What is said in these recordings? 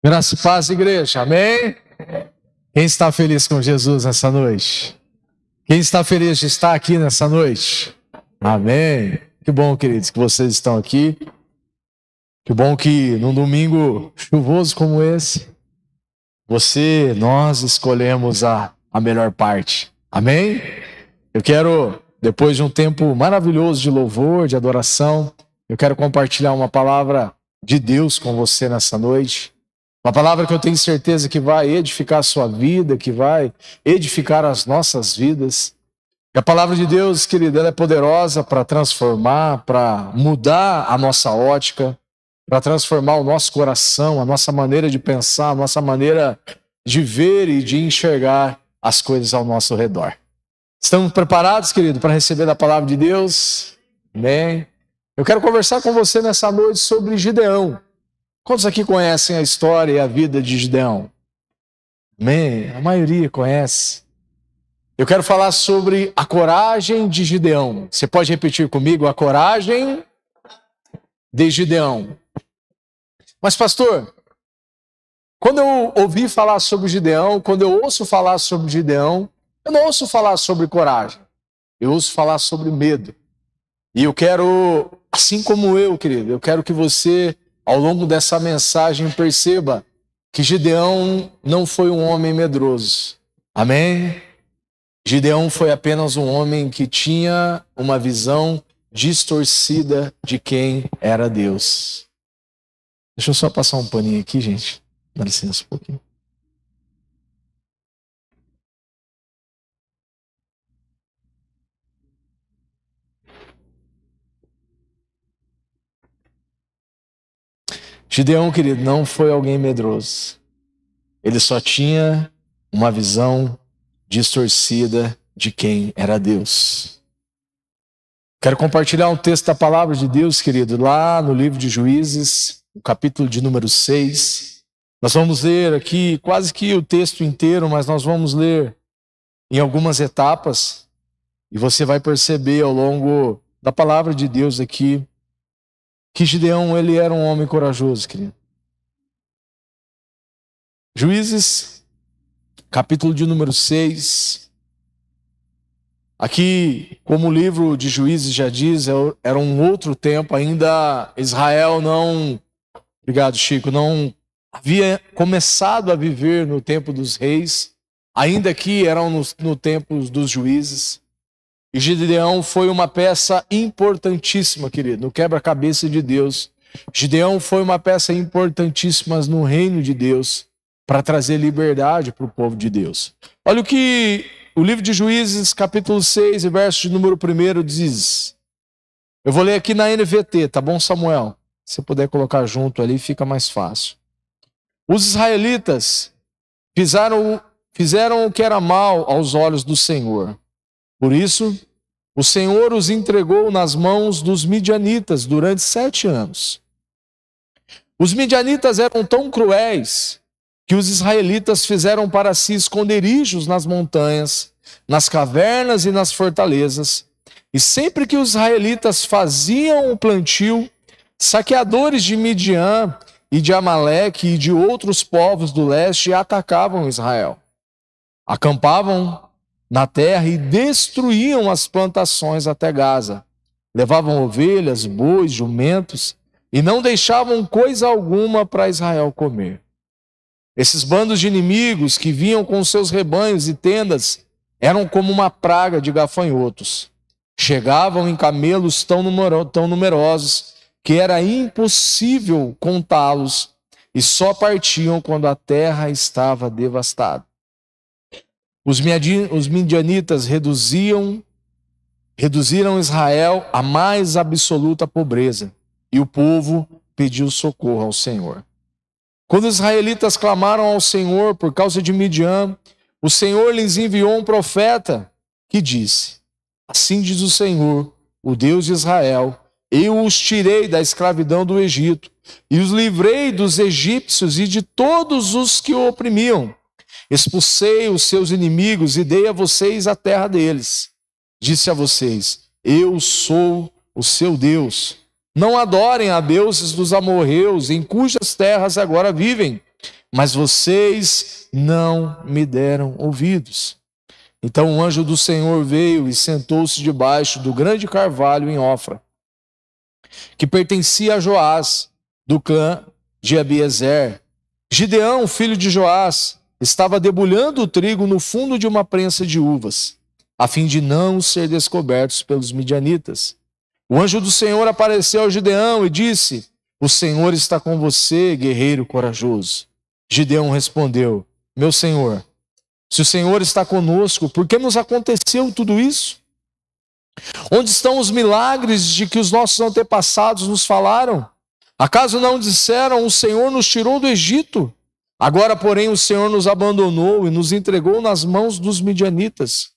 Graça e paz, igreja. Amém? Quem está feliz com Jesus nessa noite? Quem está feliz de estar aqui nessa noite? Amém. Que bom, queridos, que vocês estão aqui. Que bom que num domingo chuvoso como esse, nós escolhemos a melhor parte. Amém? Eu quero, depois de um tempo maravilhoso de louvor, de adoração, eu quero compartilhar uma palavra de Deus com você nessa noite. Uma palavra que eu tenho certeza que vai edificar a sua vida, que vai edificar as nossas vidas. E a palavra de Deus, querida, ela é poderosa para transformar, para mudar a nossa ótica, para transformar o nosso coração, a nossa maneira de pensar, a nossa maneira de ver e de enxergar as coisas ao nosso redor. Estamos preparados, querido, para receber a palavra de Deus? Amém? Eu quero conversar com você nessa noite sobre Gideão. Quantos aqui conhecem a história e a vida de Gideão? Amém? A maioria conhece. Eu quero falar sobre a coragem de Gideão. Você pode repetir comigo? A coragem de Gideão. Mas, pastor, quando eu ouvi falar sobre Gideão, quando eu ouço falar sobre Gideão, eu não ouço falar sobre coragem. Eu ouço falar sobre medo. E eu quero, assim como eu, querido, eu quero que você, ao longo dessa mensagem, perceba que Gideão não foi um homem medroso. Amém? Gideão foi apenas um homem que tinha uma visão distorcida de quem era Deus. Deixa eu só passar um paninho aqui, gente. Dá licença um pouquinho. Gideão, querido, não foi alguém medroso. Ele só tinha uma visão distorcida de quem era Deus. Quero compartilhar um texto da palavra de Deus, querido, lá no livro de Juízes, o capítulo de número 6. Nós vamos ler aqui quase que o texto inteiro, mas nós vamos ler em algumas etapas e você vai perceber ao longo da palavra de Deus aqui que Gideão, ele era um homem corajoso, querido. Juízes, capítulo de número 6. Aqui, como o livro de Juízes já diz, era um outro tempo, ainda Israel não, obrigado Chico, não havia começado a viver no tempo dos reis, ainda que eram no tempo dos juízes. E Gideão foi uma peça importantíssima, querido, no quebra-cabeça de Deus. Gideão foi uma peça importantíssima no reino de Deus, para trazer liberdade para o povo de Deus. Olha o que o livro de Juízes, capítulo 6, verso de número 1 diz. Eu vou ler aqui na NVT, tá bom, Samuel? Se puder colocar junto ali, fica mais fácil. Os israelitas fizeram o que era mal aos olhos do Senhor. Por isso, o Senhor os entregou nas mãos dos midianitas durante 7 anos. Os midianitas eram tão cruéis que os israelitas fizeram para si esconderijos nas montanhas, nas cavernas e nas fortalezas. E sempre que os israelitas faziam o plantio, saqueadores de Midian e de Amaleque e de outros povos do leste atacavam Israel. Acampavam na terra e destruíam as plantações até Gaza. Levavam ovelhas, bois, jumentos e não deixavam coisa alguma para Israel comer. Esses bandos de inimigos que vinham com seus rebanhos e tendas eram como uma praga de gafanhotos. Chegavam em camelos tão numerosos que era impossível contá-los e só partiam quando a terra estava devastada. Os midianitas reduziram Israel à mais absoluta pobreza e o povo pediu socorro ao Senhor. Quando os israelitas clamaram ao Senhor por causa de Midian, o Senhor lhes enviou um profeta que disse: assim diz o Senhor, o Deus de Israel, eu os tirei da escravidão do Egito e os livrei dos egípcios e de todos os que o oprimiam. Expulsei os seus inimigos e dei a vocês a terra deles. Disse a vocês: eu sou o seu Deus. Não adorem a deuses dos amorreus, em cujas terras agora vivem. mas vocês não me deram ouvidos. Então o anjo do Senhor veio e sentou-se debaixo do grande carvalho em Ofra, que pertencia a Joás, do clã de Abiezer. Gideão, filho de Joás, estava debulhando o trigo no fundo de uma prensa de uvas, a fim de não ser descobertos pelos midianitas. O anjo do Senhor apareceu a Gideão e disse: o Senhor está com você, guerreiro corajoso. Gideão respondeu: meu Senhor, se o Senhor está conosco, por que nos aconteceu tudo isso? Onde estão os milagres de que os nossos antepassados nos falaram? Acaso não disseram: o Senhor nos tirou do Egito? Agora, porém, o Senhor nos abandonou e nos entregou nas mãos dos midianitas.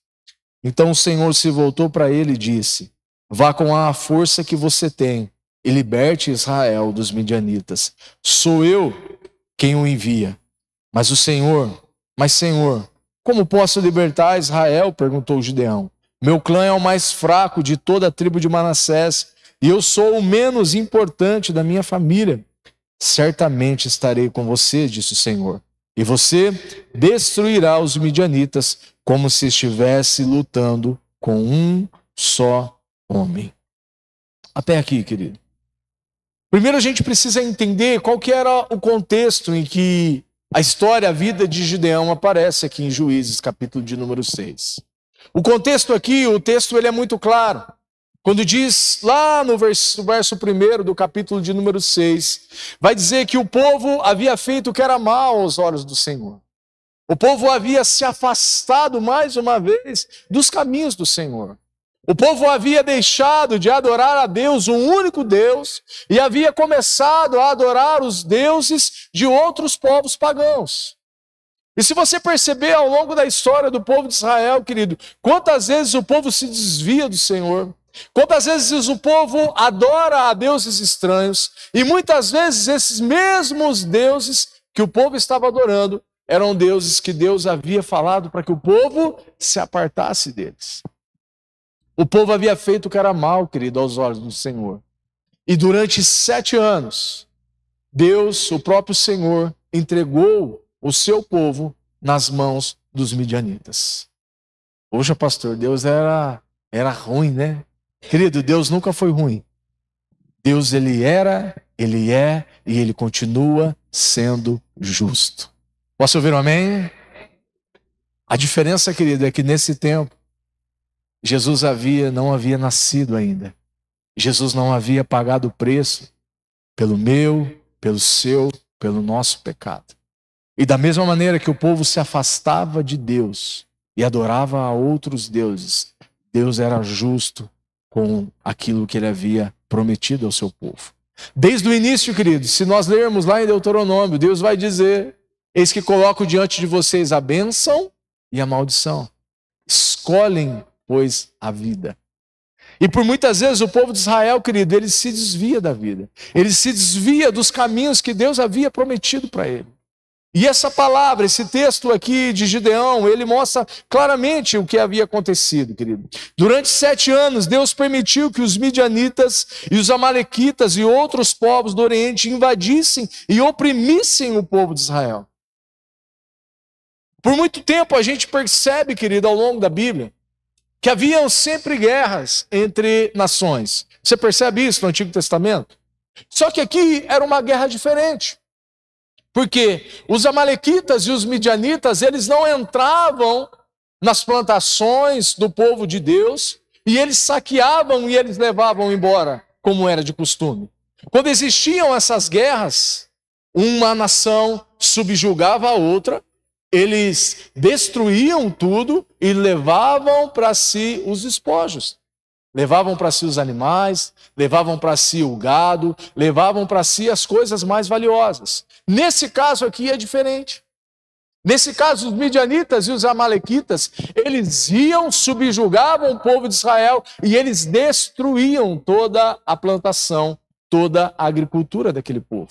Então o Senhor se voltou para ele e disse: vá com a força que você tem e liberte Israel dos midianitas. Sou eu quem o envia. Mas Senhor, como posso libertar Israel? Perguntou Gideão. Meu clã é o mais fraco de toda a tribo de Manassés, e eu sou o menos importante da minha família. Certamente estarei com você, disse o Senhor, e você destruirá os midianitas como se estivesse lutando com um só homem. Até aqui, querido. Primeiro a gente precisa entender qual que era o contexto em que a história, a vida de Gideão aparece aqui em Juízes, capítulo de número 6. O contexto aqui, o texto ele é muito claro. Quando diz lá no verso 1 do capítulo de número 6, vai dizer que o povo havia feito o que era mal aos olhos do Senhor. O povo havia se afastado mais uma vez dos caminhos do Senhor. O povo havia deixado de adorar a Deus, o único Deus, e havia começado a adorar os deuses de outros povos pagãos. E se você perceber ao longo da história do povo de Israel, querido, quantas vezes o povo se desvia do Senhor, quantas vezes o povo adora a deuses estranhos, e muitas vezes esses mesmos deuses que o povo estava adorando eram deuses que Deus havia falado para que o povo se apartasse deles. O povo havia feito o que era mal, querido, aos olhos do Senhor. E durante 7 anos, Deus, o próprio Senhor, entregou o seu povo nas mãos dos midianitas. Poxa, pastor, Deus era ruim, né? Querido, Deus nunca foi ruim. Deus, ele era, ele é e ele continua sendo justo. Posso ouvir um amém? A diferença, querido, é que nesse tempo, Jesus não havia nascido ainda. Jesus não havia pagado o preço pelo meu, pelo seu, pelo nosso pecado. E da mesma maneira que o povo se afastava de Deus e adorava a outros deuses, Deus era justo com aquilo que ele havia prometido ao seu povo. Desde o início, queridos, se nós lermos lá em Deuteronômio, Deus vai dizer: eis que coloco diante de vocês a bênção e a maldição. Escolhem, pois, a vida. E por muitas vezes o povo de Israel, querido, ele se desvia da vida. Ele se desvia dos caminhos que Deus havia prometido para ele. E essa palavra, esse texto aqui de Gideão, ele mostra claramente o que havia acontecido, querido. Durante 7 anos, Deus permitiu que os midianitas e os amalequitas e outros povos do Oriente invadissem e oprimissem o povo de Israel. Por muito tempo a gente percebe, querido, ao longo da Bíblia, que haviam sempre guerras entre nações. Você percebe isso no Antigo Testamento? Só que aqui era uma guerra diferente. Porque os amalequitas e os midianitas, eles não entravam nas plantações do povo de Deus e eles saqueavam e eles levavam embora, como era de costume. Quando existiam essas guerras, uma nação subjugava a outra, eles destruíam tudo e levavam para si os despojos. Levavam para si os animais, levavam para si o gado, levavam para si as coisas mais valiosas. Nesse caso aqui é diferente. Nesse caso, os midianitas e os amalequitas, eles iam, subjugavam o povo de Israel e eles destruíam toda a plantação, toda a agricultura daquele povo.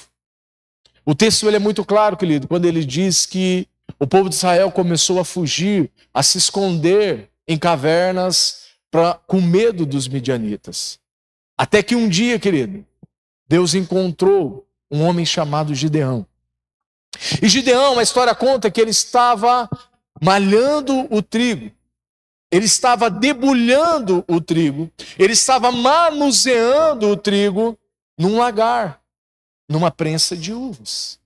O texto ele é muito claro, querido, quando ele diz que o povo de Israel começou a fugir, a se esconder em cavernas com medo dos midianitas. Até que um dia, querido, Deus encontrou um homem chamado Gideão. E Gideão, a história conta que ele estava malhando o trigo, ele estava debulhando o trigo, ele estava manuseando o trigo num lagar, numa prensa de uvas.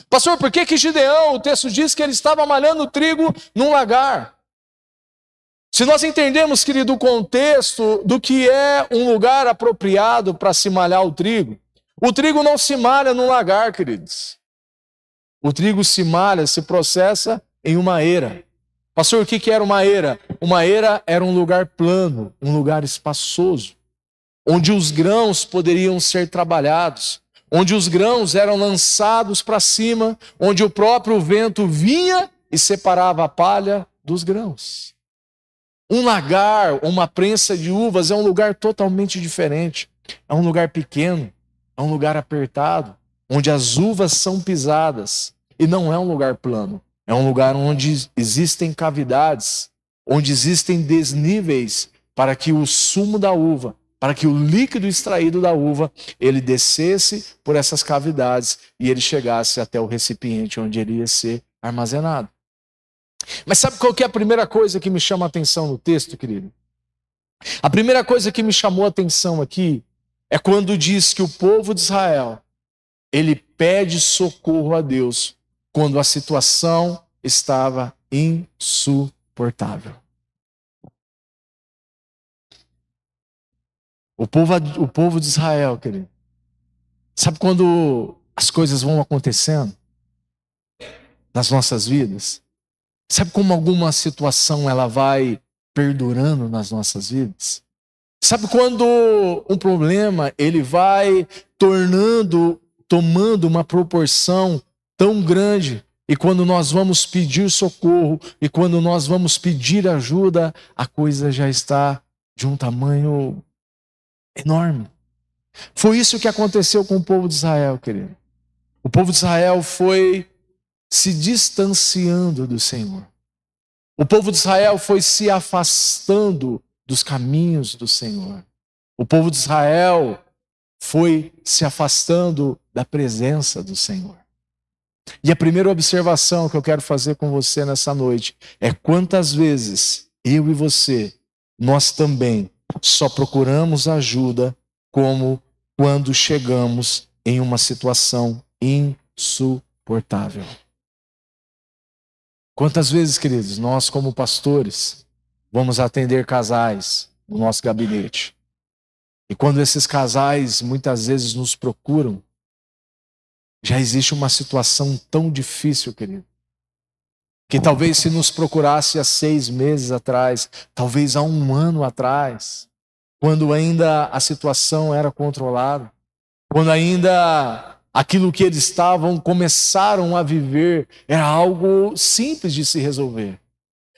Pastor, por que Gideão, o texto diz que ele estava malhando o trigo num lagar? Se nós entendemos, querido, o contexto do que é um lugar apropriado para se malhar o trigo não se malha num lagar, queridos. O trigo se malha, se processa em uma eira. Pastor, o que era uma eira? Uma eira era um lugar plano, um lugar espaçoso, onde os grãos poderiam ser trabalhados, onde os grãos eram lançados para cima, onde o próprio vento vinha e separava a palha dos grãos. Um lagar, uma prensa de uvas é um lugar totalmente diferente. É um lugar pequeno, é um lugar apertado, onde as uvas são pisadas. E não é um lugar plano. É um lugar onde existem cavidades, onde existem desníveis para que o sumo da uva, para que o líquido extraído da uva, ele descesse por essas cavidades e ele chegasse até o recipiente onde ele ia ser armazenado. Mas sabe qual que é a primeira coisa que me chama a atenção no texto, querido? A primeira coisa que me chamou a atenção aqui é quando diz que o povo de Israel, ele pede socorro a Deus quando a situação estava insuportável. O povo de Israel, querido, sabe quando as coisas vão acontecendo nas nossas vidas? Sabe como alguma situação ela vai perdurando nas nossas vidas? Sabe quando um problema ele vai tomando uma proporção tão grande, e quando nós vamos pedir socorro, e quando nós vamos pedir ajuda, a coisa já está de um tamanho enorme. Foi isso que aconteceu com o povo de Israel, querido. O povo de Israel foi se distanciando do Senhor. O povo de Israel foi se afastando dos caminhos do Senhor. O povo de Israel foi se afastando da presença do Senhor. E a primeira observação que eu quero fazer com você nessa noite é quantas vezes eu e você, nós também só procuramos ajuda como quando chegamos em uma situação insuportável. Quantas vezes, queridos, nós como pastores vamos atender casais no nosso gabinete. E quando esses casais muitas vezes nos procuram, já existe uma situação tão difícil, querido, que talvez se nos procurasse há 6 meses atrás, talvez há 1 ano atrás, quando ainda a situação era controlada, quando ainda aquilo que eles começaram a viver era algo simples de se resolver.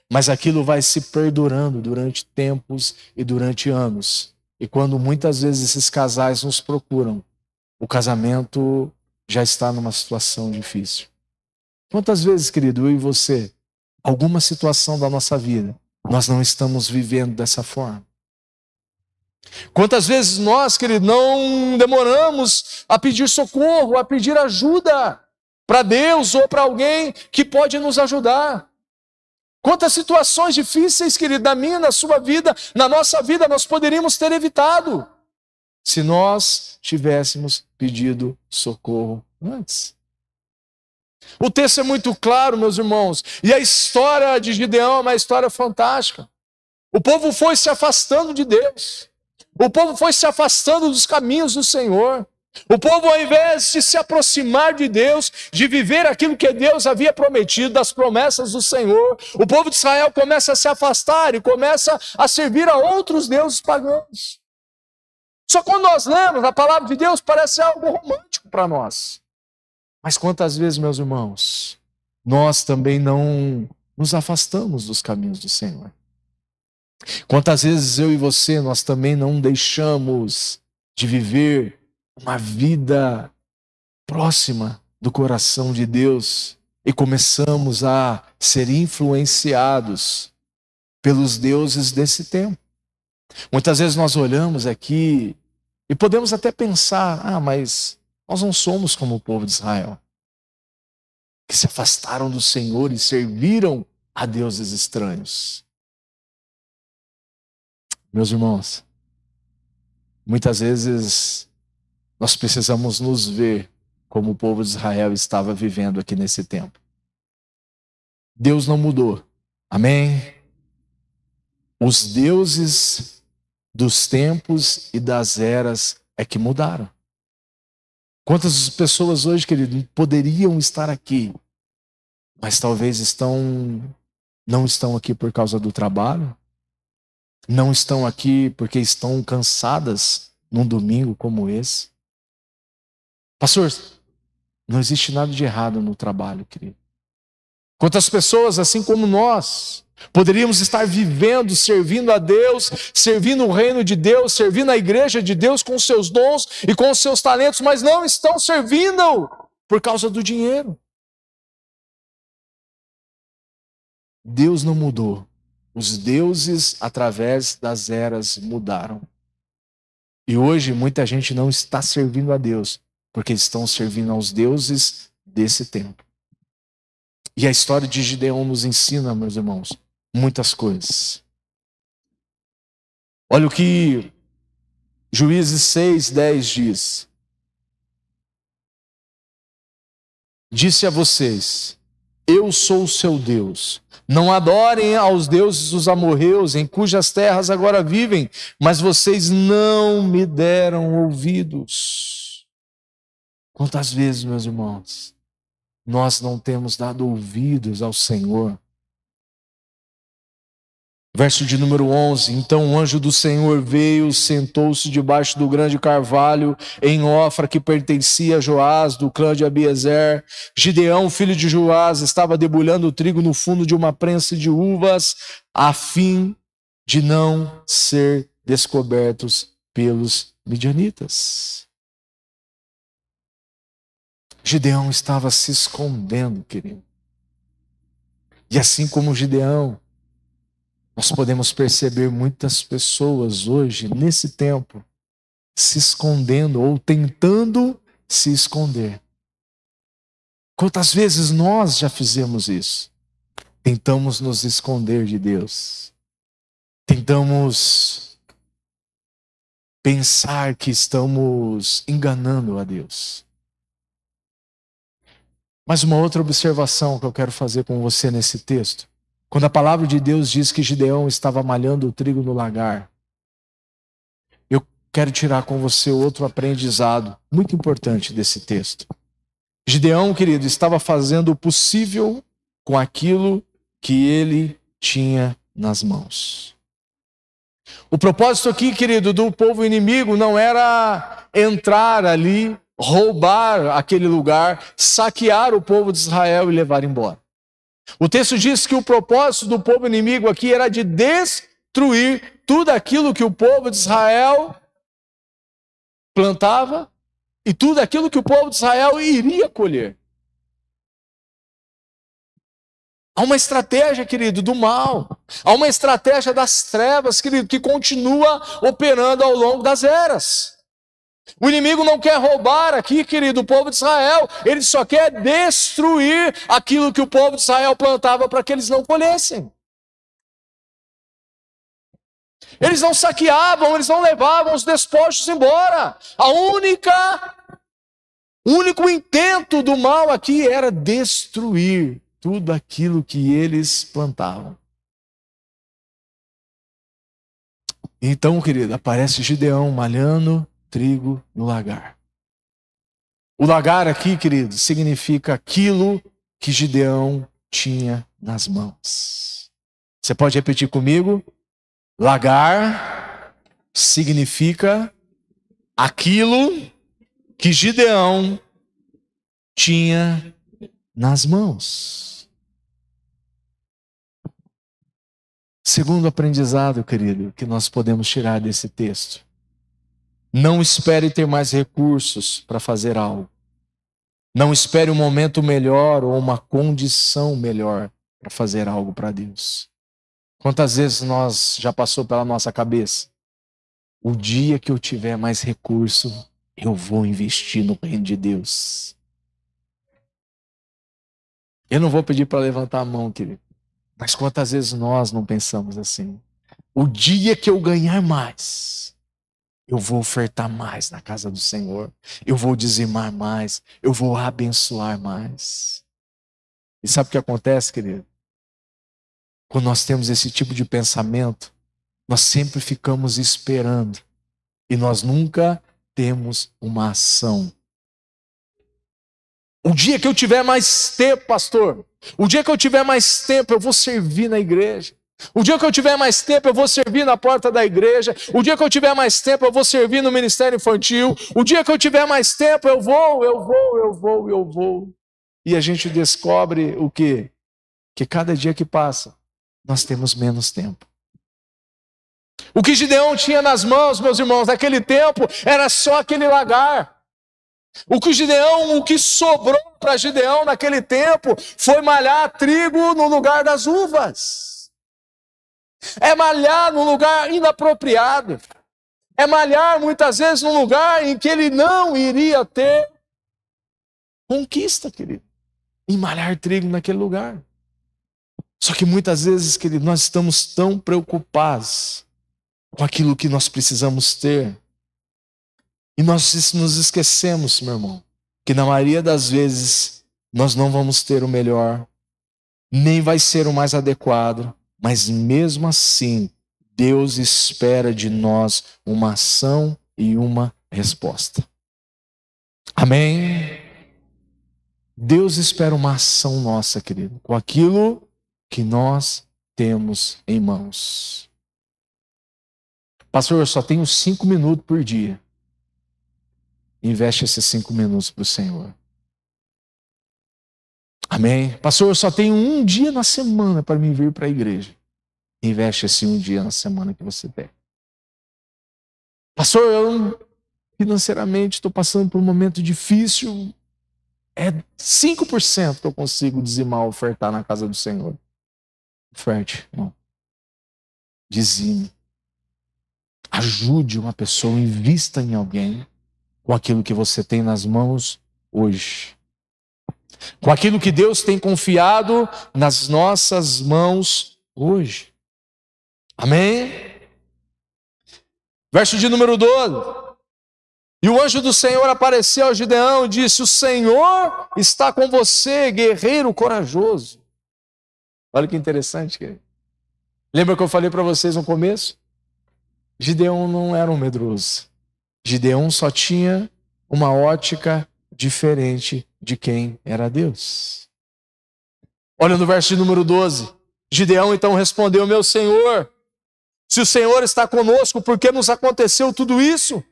Mas aquilo vai se perdurando durante tempos e durante anos. E quando muitas vezes esses casais nos procuram, o casamento já está numa situação difícil. Quantas vezes, querido, eu e você, alguma situação da nossa vida, nós não estamos vivendo dessa forma? Quantas vezes nós, querido, não demoramos a pedir socorro, a pedir ajuda para Deus ou para alguém que pode nos ajudar? Quantas situações difíceis, querido, na minha, na sua vida, na nossa vida, nós poderíamos ter evitado se nós tivéssemos pedido socorro antes. O texto é muito claro, meus irmãos, e a história de Gideão é uma história fantástica. O povo foi se afastando de Deus. O povo foi se afastando dos caminhos do Senhor. O povo, ao invés de se aproximar de Deus, de viver aquilo que Deus havia prometido, das promessas do Senhor, o povo de Israel começa a se afastar e começa a servir a outros deuses pagãos. Só quando nós lemos a palavra de Deus parece algo romântico para nós. Mas quantas vezes, meus irmãos, nós também não nos afastamos dos caminhos do Senhor? Quantas vezes eu e você, nós também não deixamos de viver uma vida próxima do coração de Deus e começamos a ser influenciados pelos deuses desse tempo? Muitas vezes nós olhamos aqui e podemos até pensar, mas nós não somos como o povo de Israel. que se afastaram do Senhor e serviram a deuses estranhos. Meus irmãos, muitas vezes nós precisamos nos ver como o povo de Israel estava vivendo aqui nesse tempo. Deus não mudou. Amém? Os deuses dos tempos e das eras é que mudaram. Quantas pessoas hoje, querido, poderiam estar aqui, mas talvez não estão aqui por causa do trabalho, não estão aqui porque estão cansadas num domingo como esse. Pastor, não existe nada de errado no trabalho, querido. Quantas pessoas, assim como nós, poderíamos estar vivendo, servindo a Deus, servindo o reino de Deus, servindo a igreja de Deus com os seus dons e com os seus talentos, mas não estão servindo por causa do dinheiro. Deus não mudou. Os deuses, através das eras, mudaram. E hoje muita gente não está servindo a Deus, porque estão servindo aos deuses desse tempo. E a história de Gideão nos ensina, meus irmãos, muitas coisas. Olha o que Juízes 6:10 diz. Disse a vocês: eu sou o seu Deus. Não adorem aos deuses dos amorreus, em cujas terras agora vivem, mas vocês não me deram ouvidos. Quantas vezes, meus irmãos, nós não temos dado ouvidos ao Senhor? Verso de número 11. Então o anjo do Senhor veio, sentou-se debaixo do grande carvalho em Ofra, que pertencia a Joás, do clã de Abiezer. Gideão, filho de Joás, estava debulhando o trigo no fundo de uma prensa de uvas, a fim de não ser descobertos pelos midianitas. Gideão estava se escondendo, querido. E assim como Gideão, nós podemos perceber muitas pessoas hoje, nesse tempo, se escondendo ou tentando se esconder. Quantas vezes nós já fizemos isso? Tentamos nos esconder de Deus. Tentamos pensar que estamos enganando a Deus. Mas uma outra observação que eu quero fazer com você nesse texto. Quando a palavra de Deus diz que Gideão estava malhando o trigo no lagar, eu quero tirar com você outro aprendizado muito importante desse texto. Gideão, querido, estava fazendo o possível com aquilo que ele tinha nas mãos. O propósito aqui, querido, do povo inimigo não era entrar ali, roubar aquele lugar, saquear o povo de Israel e levar embora. O texto diz que o propósito do povo inimigo aqui era de destruir tudo aquilo que o povo de Israel plantava e tudo aquilo que o povo de Israel iria colher. Há uma estratégia, querido, do mal. Há uma estratégia das trevas, querido, que continua operando ao longo das eras. O inimigo não quer roubar aqui, querido, o povo de Israel. Ele só quer destruir aquilo que o povo de Israel plantava para que eles não colhessem. Eles não saqueavam, eles não levavam os despojos embora. O único intento do mal aqui era destruir tudo aquilo que eles plantavam. Então, querido, aparece Gideão malhando trigo no lagar. O lagar aqui, querido, significa aquilo que Gideão tinha nas mãos. Você pode repetir comigo? Lagar significa aquilo que Gideão tinha nas mãos. Segundo aprendizado, querido, que nós podemos tirar desse texto. Não espere ter mais recursos para fazer algo. Não espere um momento melhor ou uma condição melhor para fazer algo para Deus. Quantas vezes nós já passou pela nossa cabeça? O dia que eu tiver mais recurso, eu vou investir no reino de Deus. Eu não vou pedir para levantar a mão, querido. Mas quantas vezes nós não pensamos assim? O dia que eu ganhar mais, eu vou ofertar mais na casa do Senhor. Eu vou dizimar mais. Eu vou abençoar mais. E sabe o que acontece, querido? Quando nós temos esse tipo de pensamento, nós sempre ficamos esperando. E nós nunca temos uma ação. O dia que eu tiver mais tempo, pastor, o dia que eu tiver mais tempo, eu vou servir na igreja. O dia que eu tiver mais tempo, eu vou servir na porta da igreja. O dia que eu tiver mais tempo, eu vou servir no ministério infantil. O dia que eu tiver mais tempo, eu vou. E a gente descobre o quê? Que cada dia que passa, nós temos menos tempo. O que Gideão tinha nas mãos, meus irmãos, naquele tempo, era só aquele lagar. O que sobrou para Gideão naquele tempo foi malhar trigo no lugar das uvas. É malhar num lugar inapropriado. É malhar muitas vezes num lugar em que ele não iria ter conquista, querido. Em malhar trigo naquele lugar. Só que muitas vezes, querido, nós estamos tão preocupados com aquilo que nós precisamos ter. E nós nos esquecemos, meu irmão, que na maioria das vezes nós não vamos ter o melhor, nem vai ser o mais adequado, mas mesmo assim, Deus espera de nós uma ação e uma resposta. Amém? Deus espera uma ação nossa, querido, com aquilo que nós temos em mãos. Pastor, eu só tenho 5 minutos por dia. Investe esses 5 minutos para o Senhor. Amém? Pastor, eu só tenho um dia na semana para me vir para a igreja. Investe esse um dia na semana que você tem. Pastor, eu financeiramente estou passando por um momento difícil. É 5% que eu consigo dizimar, ofertar na casa do Senhor. Oferte, não. Dizime. Ajude uma pessoa, invista em alguém com aquilo que você tem nas mãos hoje. Com aquilo que Deus tem confiado nas nossas mãos hoje. Amém? Verso de número 12. E o anjo do Senhor apareceu a Gideão e disse: o Senhor está com você, guerreiro corajoso. Olha que interessante, querido. Lembra que eu falei para vocês no começo? Gideão não era um medroso. Gideão só tinha uma ótica diferente de quem era Deus. Olha no verso de número 12. Gideão então respondeu: meu Senhor, se o Senhor está conosco, por que nos aconteceu tudo isso?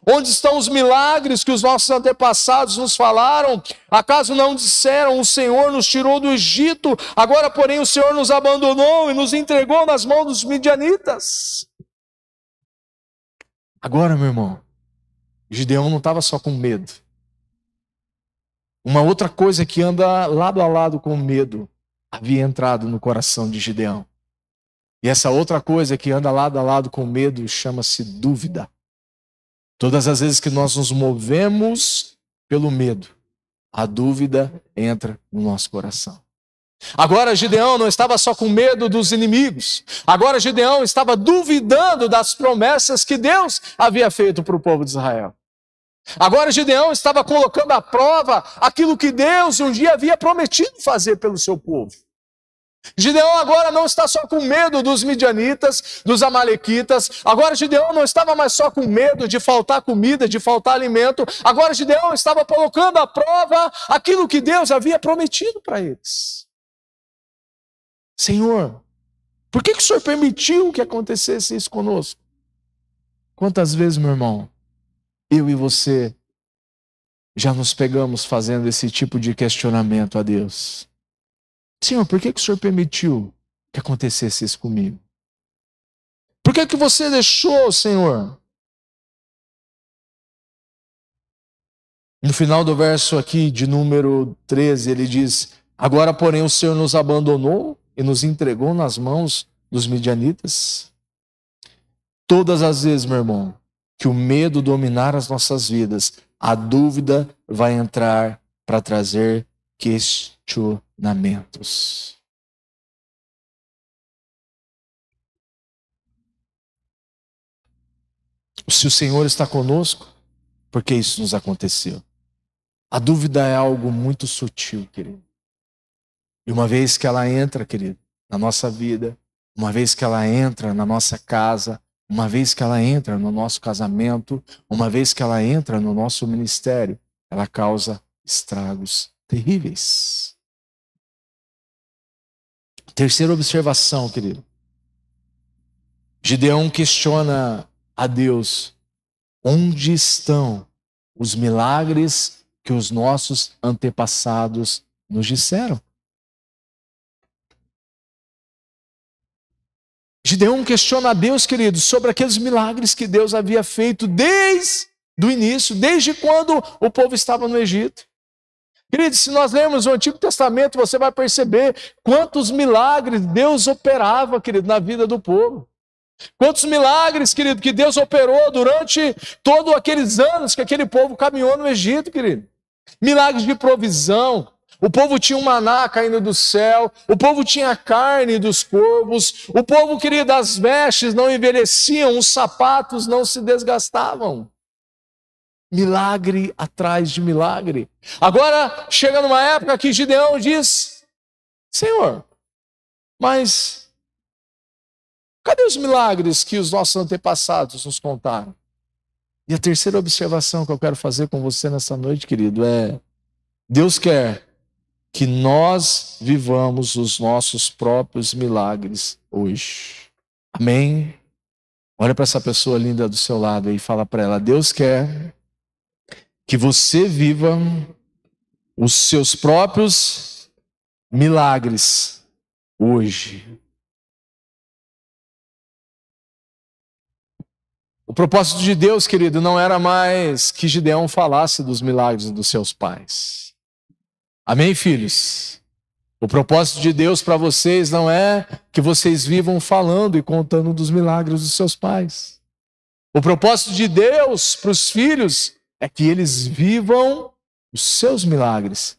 Onde estão os milagres que os nossos antepassados nos falaram? Acaso não disseram: o Senhor nos tirou do Egito, agora porém o Senhor nos abandonou e nos entregou nas mãos dos midianitas? Agora, meu irmão, Gideão não estava só com medo. Uma outra coisa que anda lado a lado com medo havia entrado no coração de Gideão. E essa outra coisa que anda lado a lado com medo chama-se dúvida. Todas as vezes que nós nos movemos pelo medo, a dúvida entra no nosso coração. Agora Gideão não estava só com medo dos inimigos. Agora Gideão estava duvidando das promessas que Deus havia feito para o povo de Israel. Agora Gideão estava colocando à prova aquilo que Deus um dia havia prometido fazer pelo seu povo. Gideão agora não está só com medo dos midianitas, dos amalequitas. Agora Gideão não estava mais só com medo de faltar comida, de faltar alimento. Agora Gideão estava colocando à prova aquilo que Deus havia prometido para eles. Senhor, por que o Senhor permitiu que acontecesse isso conosco? Quantas vezes, meu irmão, eu e você já nos pegamos fazendo esse tipo de questionamento a Deus? Senhor, por que o Senhor permitiu que acontecesse isso comigo? Por que você deixou, Senhor? No final do verso aqui de número 13, ele diz: agora, porém, o Senhor nos abandonou e nos entregou nas mãos dos midianitas. Todas as vezes, meu irmão, que o medo dominar as nossas vidas, a dúvida vai entrar para trazer questionamento. ensinamentos. Se o Senhor está conosco, por que isso nos aconteceu? A dúvida é algo muito sutil, querido. E uma vez que ela entra, querido, na nossa vida, uma vez que ela entra na nossa casa, uma vez que ela entra no nosso casamento, uma vez que ela entra no nosso ministério, ela causa estragos terríveis. Terceira observação, querido. Gideão questiona a Deus: onde estão os milagres que os nossos antepassados nos disseram? Gideão questiona a Deus, querido, sobre aqueles milagres que Deus havia feito desde o início, desde quando o povo estava no Egito. Querido, se nós lermos o Antigo Testamento, você vai perceber quantos milagres Deus operava, querido, na vida do povo. Quantos milagres, querido, que Deus operou durante todos aqueles anos que aquele povo caminhou no Egito, querido. Milagres de provisão. O povo tinha um maná caindo do céu, o povo tinha carne dos corvos, o povo, querido, as vestes não envelheciam, os sapatos não se desgastavam. Milagre atrás de milagre. Agora, chega numa época que Gideão diz: Senhor, mas cadê os milagres que os nossos antepassados nos contaram? E a terceira observação que eu quero fazer com você nessa noite, querido, é: Deus quer que nós vivamos os nossos próprios milagres hoje. Amém? Olha para essa pessoa linda do seu lado e fala para ela: Deus quer que você viva os seus próprios milagres hoje. O propósito de Deus, querido, não era mais que Gideão falasse dos milagres dos seus pais. Amém, filhos? O propósito de Deus para vocês não é que vocês vivam falando e contando dos milagres dos seus pais. O propósito de Deus para os filhos é que eles vivam os seus milagres.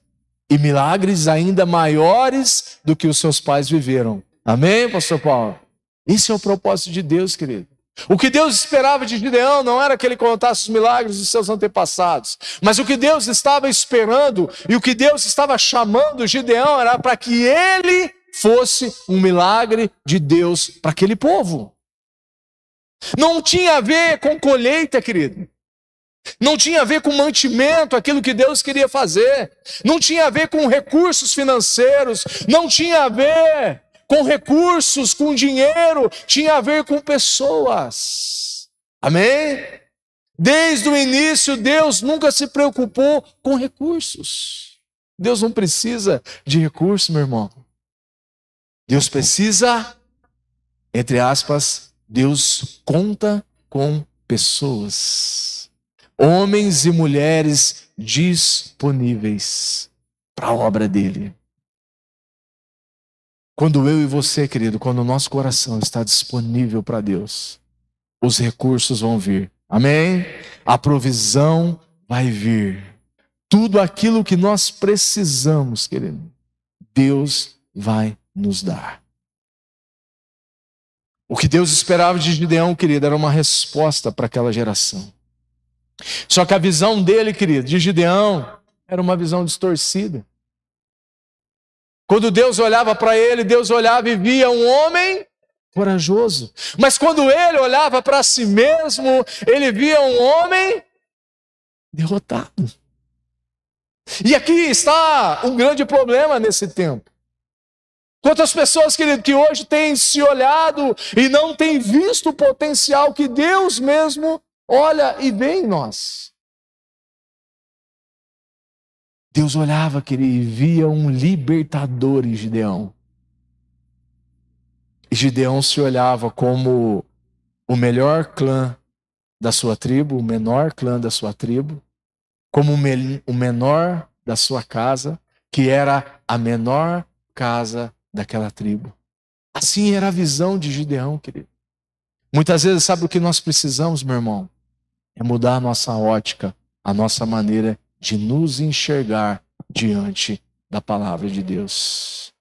E milagres ainda maiores do que os seus pais viveram. Amém, pastor Paulo? Esse é o propósito de Deus, querido. O que Deus esperava de Gideão não era que ele contasse os milagres dos seus antepassados, mas o que Deus estava esperando e o que Deus estava chamando Gideão era para que ele fosse um milagre de Deus para aquele povo. Não tinha a ver com colheita, querido. Não tinha a ver com mantimento, aquilo que Deus queria fazer. Não tinha a ver com recursos financeiros. Não tinha a ver com recursos, com dinheiro, tinha a ver com pessoas. Amém? Desde o início, Deus nunca se preocupou com recursos. Deus não precisa de recursos, meu irmão. Deus precisa, entre aspas, Deus conta com pessoas. Homens e mulheres disponíveis para a obra dele. Quando eu e você, querido, quando o nosso coração está disponível para Deus, os recursos vão vir. Amém? A provisão vai vir. Tudo aquilo que nós precisamos, querido, Deus vai nos dar. O que Deus esperava de Gideão, querido, era uma resposta para aquela geração. Só que a visão dele, querido, de Gideão, era uma visão distorcida. Quando Deus olhava para ele, Deus olhava e via um homem corajoso. Mas quando ele olhava para si mesmo, ele via um homem derrotado. E aqui está um grande problema nesse tempo. Quantas pessoas, querido, que hoje têm se olhado e não têm visto o potencial que Deus mesmo olha e vê em nós. Deus olhava, querido, e via um libertador em Gideão. E Gideão se olhava como o melhor clã da sua tribo, o menor clã da sua tribo, como o menor da sua casa, que era a menor casa daquela tribo. Assim era a visão de Gideão, querido. Muitas vezes, sabe o que nós precisamos, meu irmão? É mudar a nossa ótica, a nossa maneira de nos enxergar diante da palavra de Deus.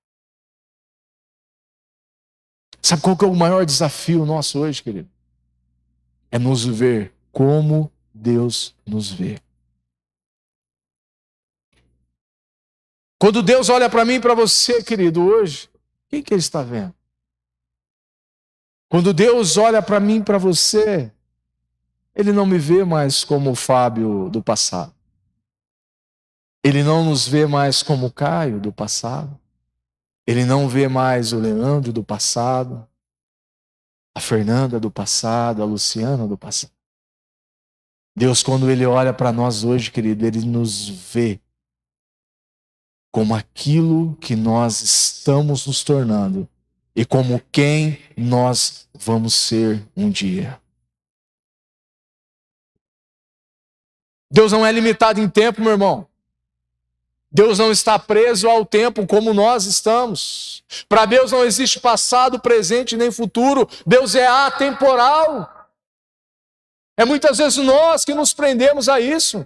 Sabe qual que é o maior desafio nosso hoje, querido? É nos ver como Deus nos vê. Quando Deus olha para mim e para você, querido, hoje, quem que Ele está vendo? Quando Deus olha para mim e para você, Ele não me vê mais como o Fábio do passado. Ele não nos vê mais como o Caio do passado. Ele não vê mais o Leandro do passado, a Fernanda do passado, a Luciana do passado. Deus, quando Ele olha para nós hoje, querido, Ele nos vê como aquilo que nós estamos nos tornando e como quem nós vamos ser um dia. Deus não é limitado em tempo, meu irmão. Deus não está preso ao tempo como nós estamos. Para Deus não existe passado, presente nem futuro. Deus é atemporal. É muitas vezes nós que nos prendemos a isso.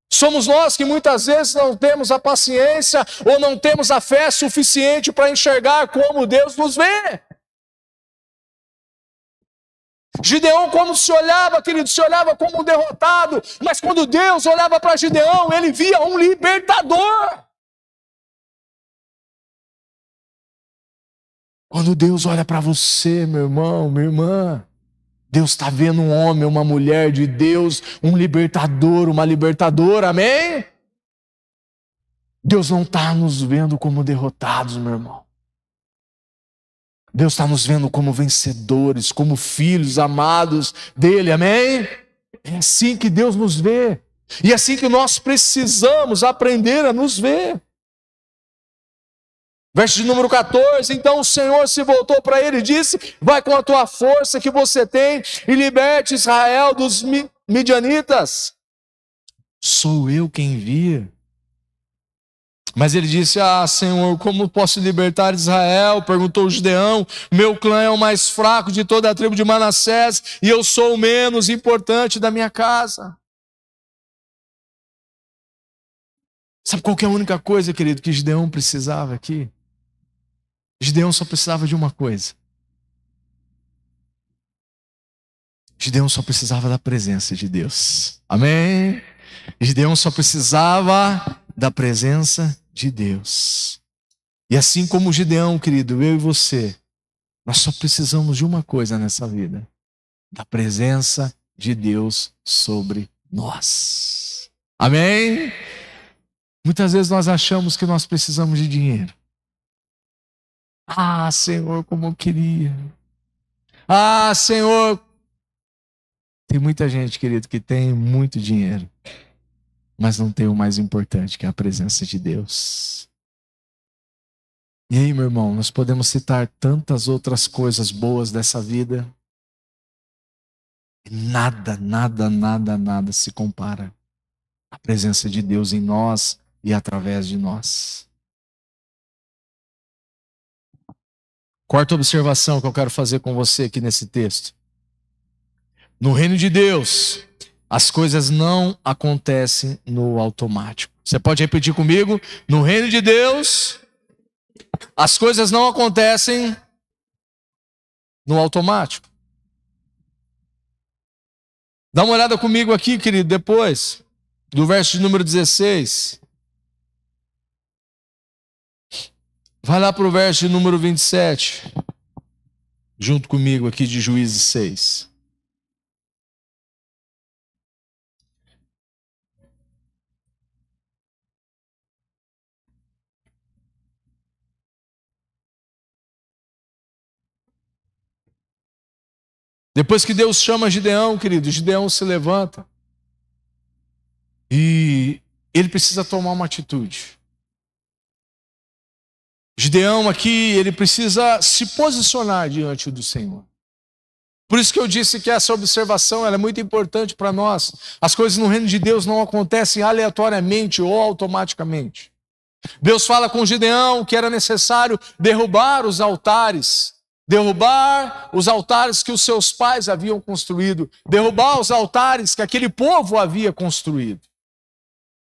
Somos nós que muitas vezes não temos a paciência ou não temos a fé suficiente para enxergar como Deus nos vê. Gideão, como se olhava, querido, se olhava como um derrotado, mas quando Deus olhava para Gideão, ele via um libertador. Quando Deus olha para você, meu irmão, minha irmã, Deus está vendo um homem, uma mulher de Deus, um libertador, uma libertadora, amém? Deus não está nos vendo como derrotados, meu irmão. Deus está nos vendo como vencedores, como filhos amados dele, amém? É assim que Deus nos vê. E é assim que nós precisamos aprender a nos ver. Verso de número 14, então o Senhor se voltou para ele e disse: vai com a tua força que você tem e liberte Israel dos midianitas. Sou eu quem envia. Mas ele disse: Senhor, como posso libertar Israel? Perguntou Gideão. Meu clã é o mais fraco de toda a tribo de Manassés e eu sou o menos importante da minha casa. Sabe qual que é a única coisa, querido, que Gideão precisava aqui? Gideão só precisava de uma coisa. Gideão só precisava da presença de Deus. Amém? Gideão só precisava da presença de Deus. E assim como Gideão, querido, eu e você, nós só precisamos de uma coisa nessa vida: da presença de Deus sobre nós. Amém? Muitas vezes nós achamos que nós precisamos de dinheiro. Senhor, como eu queria. Senhor. Tem muita gente, querido, que tem muito dinheiro, mas não tem o mais importante, que é a presença de Deus. E aí, meu irmão, nós podemos citar tantas outras coisas boas dessa vida. Nada, nada, nada, nada se compara à presença de Deus em nós e através de nós. Quarta observação que eu quero fazer com você aqui nesse texto. No reino de Deus, as coisas não acontecem no automático. Você pode repetir comigo? No reino de Deus, as coisas não acontecem no automático. Dá uma olhada comigo aqui, querido, depois do verso de número 16. Vai lá para o verso de número 27, junto comigo aqui de Juízes 6. Depois que Deus chama Gideão, querido, Gideão se levanta e ele precisa tomar uma atitude. Gideão aqui, ele precisa se posicionar diante do Senhor. Por isso que eu disse que essa observação ela é muito importante para nós. As coisas no reino de Deus não acontecem aleatoriamente ou automaticamente. Deus fala com Gideão que era necessário derrubar os altares que os seus pais haviam construído, derrubar os altares que aquele povo havia construído.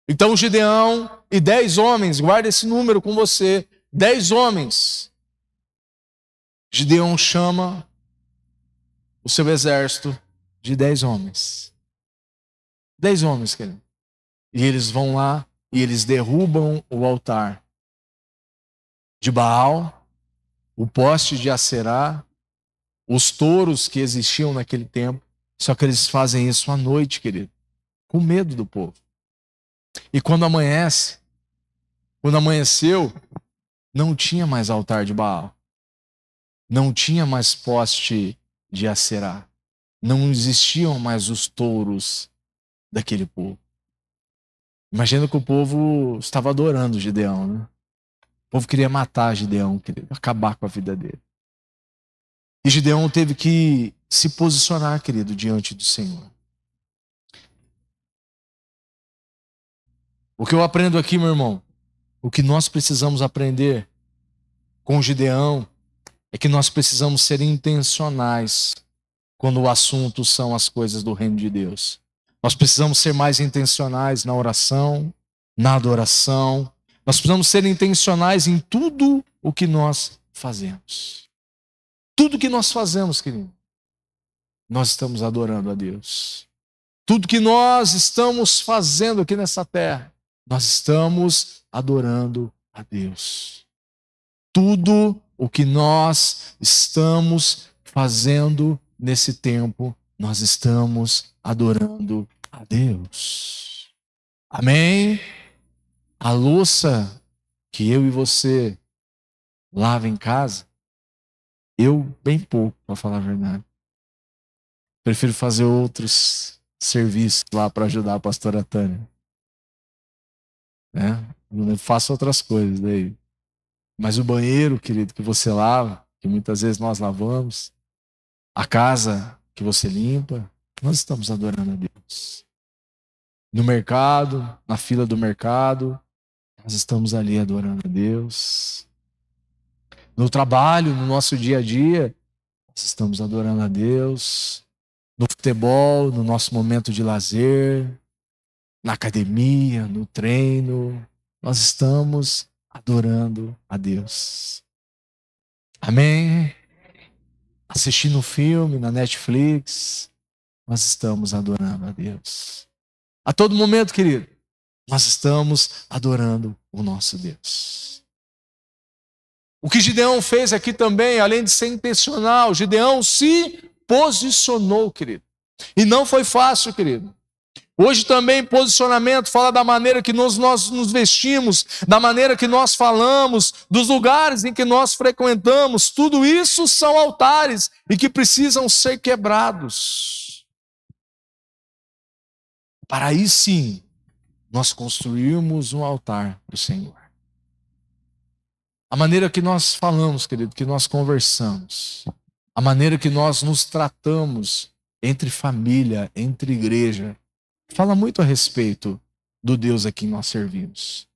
Então Gideão e 10 homens, guarda esse número com você, 10 homens. Gideão chama o seu exército de 10 homens. 10 homens, querido. E eles vão lá e eles derrubam o altar de Baal, o poste de Acerá, os touros que existiam naquele tempo. Só que eles fazem isso à noite, querido, com medo do povo. E quando amanhece, quando amanheceu, não tinha mais altar de Baal. Não tinha mais poste de Acerá. Não existiam mais os touros daquele povo. Imagina que o povo estava adorando Gideão, né? O povo queria matar Gideão, queria acabar com a vida dele. E Gideão teve que se posicionar, querido, diante do Senhor. O que eu aprendo aqui, meu irmão, o que nós precisamos aprender com Gideão é que nós precisamos ser intencionais quando o assunto são as coisas do reino de Deus. Nós precisamos ser mais intencionais na oração, na adoração. Nós precisamos ser intencionais em tudo o que nós fazemos. Tudo que nós fazemos, querido, nós estamos adorando a Deus. Tudo que nós estamos fazendo aqui nessa terra, nós estamos adorando a Deus. Tudo o que nós estamos fazendo nesse tempo, nós estamos adorando a Deus. Amém? A louça que eu e você lava em casa, eu bem pouco, para falar a verdade. Prefiro fazer outros serviços lá para ajudar a pastora Tânia. Eu faço outras coisas daí. Mas o banheiro, querido, que você lava, que muitas vezes nós lavamos, a casa que você limpa, nós estamos adorando a Deus. No mercado, na fila do mercado, nós estamos ali adorando a Deus. No trabalho, no nosso dia a dia, nós estamos adorando a Deus. No futebol, no nosso momento de lazer, na academia, no treino, nós estamos adorando a Deus. Amém? Assistindo um filme na Netflix, nós estamos adorando a Deus. A todo momento, querido, nós estamos adorando o nosso Deus. O que Gideão fez aqui também, além de ser intencional, Gideão se posicionou, querido. E não foi fácil, querido. Hoje também posicionamento fala da maneira que nós nos vestimos, da maneira que nós falamos, dos lugares em que nós frequentamos. Tudo isso são altares e que precisam ser quebrados. Para aí sim, nós construirmos um altar do Senhor. A maneira que nós falamos, querido, que nós conversamos, a maneira que nós nos tratamos entre família, entre igreja, fala muito a respeito do Deus a quem nós servimos.